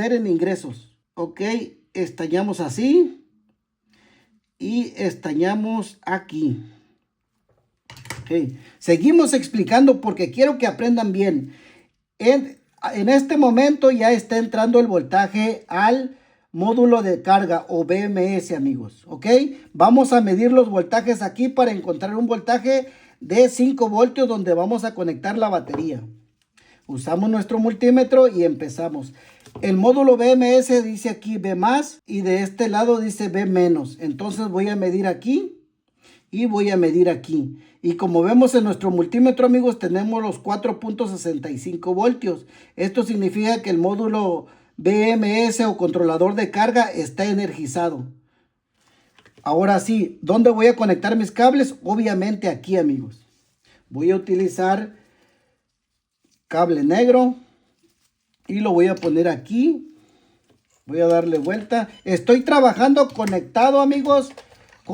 en ingresos. Ok, estañamos así y estañamos aquí. Ok, seguimos explicando porque quiero que aprendan bien. En este momento ya está entrando el voltaje al módulo de carga o BMS, amigos. Ok, vamos a medir los voltajes aquí para encontrar un voltaje de 5 voltios donde vamos a conectar la batería. Usamos nuestro multímetro y empezamos. El módulo BMS dice aquí B más y de este lado dice B menos. Entonces voy a medir aquí y voy a medir aquí. Y como vemos en nuestro multímetro, amigos, tenemos los 4.65 voltios. Esto significa que el módulo BMS o controlador de carga está energizado. Ahora sí, ¿dónde voy a conectar mis cables? Obviamente aquí, amigos. Voy a utilizar cable negro y lo voy a poner aquí. Voy a darle vuelta. Estoy trabajando conectado, amigos,